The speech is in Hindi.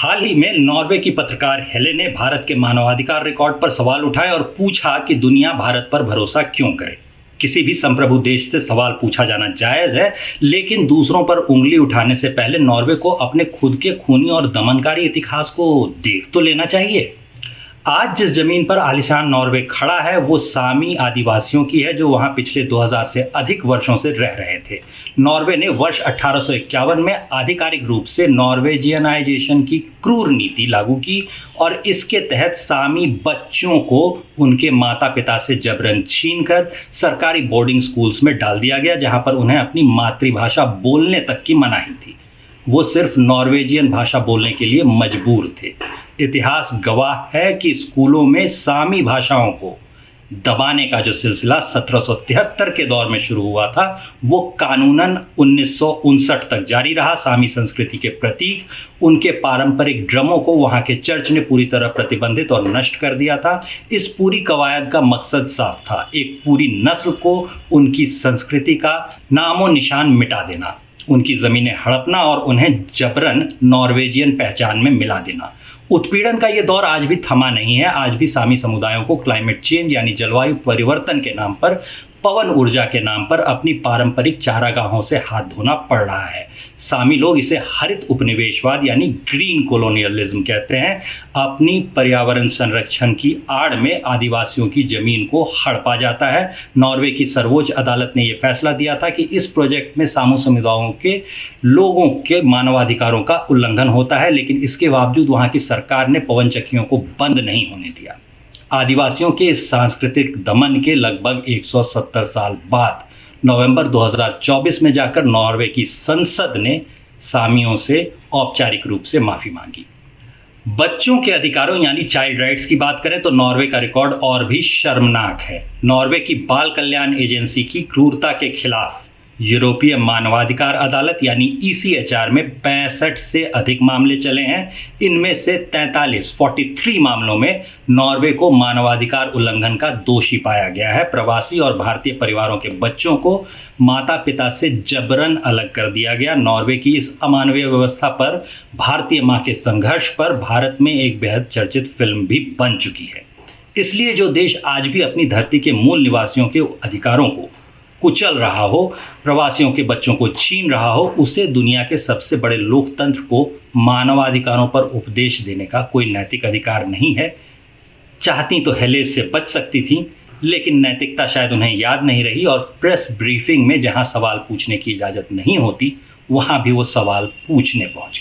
हाल ही में नॉर्वे की पत्रकार हेले ने भारत के मानवाधिकार रिकॉर्ड पर सवाल उठाए और पूछा कि दुनिया भारत पर भरोसा क्यों करे। किसी भी संप्रभु देश से सवाल पूछा जाना जायज है, लेकिन दूसरों पर उंगली उठाने से पहले नॉर्वे को अपने खुद के खूनी और दमनकारी इतिहास को देख तो लेना चाहिए। आज जिस जमीन पर आलीशान नॉर्वे खड़ा है वो सामी आदिवासियों की है, जो वहां पिछले 2000 से अधिक वर्षों से रह रहे थे। नॉर्वे ने वर्ष 1851 में आधिकारिक रूप से नॉर्वेजियनाइजेशन की क्रूर नीति लागू की और इसके तहत सामी बच्चों को उनके माता पिता से जबरन छीनकर सरकारी बोर्डिंग स्कूल्स में डाल दिया गया, जहां पर उन्हें अपनी मातृभाषा बोलने तक की मनाही थी। वो सिर्फ नॉर्वेजियन भाषा बोलने के लिए मजबूर थे। इतिहास गवाह है कि स्कूलों में सामी भाषाओं को दबाने का जो सिलसिला 1773 के दौर में शुरू हुआ था, वो कानूनन 1959 तक जारी रहा। सामी संस्कृति के प्रतीक उनके पारंपरिक ड्रमों को वहां के चर्च ने पूरी तरह प्रतिबंधित और नष्ट कर दिया था। इस पूरी कवायद का मकसद साफ था, एक पूरी नस्ल को उनकी संस्कृति का नामो निशान मिटा देना, उनकी ज़मीनें हड़पना और उन्हें जबरन नॉर्वेजियन पहचान में मिला देना। उत्पीड़न का ये दौर आज भी थमा नहीं है। आज भी सामी समुदायों को क्लाइमेट चेंज यानी जलवायु परिवर्तन के नाम पर, पवन ऊर्जा के नाम पर अपनी पारंपरिक चारागाहों से हाथ धोना पड़ रहा है। सामी लोग इसे हरित उपनिवेशवाद यानी ग्रीन कोलोनियलिज्म कहते हैं। अपनी पर्यावरण संरक्षण की आड़ में आदिवासियों की जमीन को हड़पा जाता है। नॉर्वे की सर्वोच्च अदालत ने यह फैसला दिया था कि इस प्रोजेक्ट में सामू समुदायों के लोगों के मानवाधिकारों का उल्लंघन होता है, लेकिन इसके बावजूद वहां की सरकार ने पवन चक्कियों को बंद नहीं होने दिया। आदिवासियों के इस सांस्कृतिक दमन के लगभग 170 साल बाद नवंबर 2024 में जाकर नॉर्वे की संसद ने सामियों से औपचारिक रूप से माफी मांगी। बच्चों के अधिकारों यानी चाइल्ड राइट्स की बात करें तो नॉर्वे का रिकॉर्ड और भी शर्मनाक है। नॉर्वे की बाल कल्याण एजेंसी की क्रूरता के खिलाफ यूरोपीय मानवाधिकार अदालत यानी ECHR में 65 से अधिक मामले चले हैं। इनमें से 43 मामलों में नॉर्वे को मानवाधिकार उल्लंघन का दोषी पाया गया है। प्रवासी और भारतीय परिवारों के बच्चों को माता पिता से जबरन अलग कर दिया गया। नॉर्वे की इस अमानवीय व्यवस्था पर भारतीय मां के संघर्ष पर भारत में एक बेहद चर्चित फिल्म भी बन चुकी है। इसलिए जो देश आज भी अपनी धरती के मूल निवासियों के अधिकारों को कुचल रहा हो, प्रवासियों के बच्चों को छीन रहा हो, उसे दुनिया के सबसे बड़े लोकतंत्र को मानवाधिकारों पर उपदेश देने का कोई नैतिक अधिकार नहीं है। चाहती तो हेले से बच सकती थी, लेकिन नैतिकता शायद उन्हें याद नहीं रही और प्रेस ब्रीफिंग में जहां सवाल पूछने की इजाज़त नहीं होती, वहां भी वो सवाल पूछने पहुंच गई।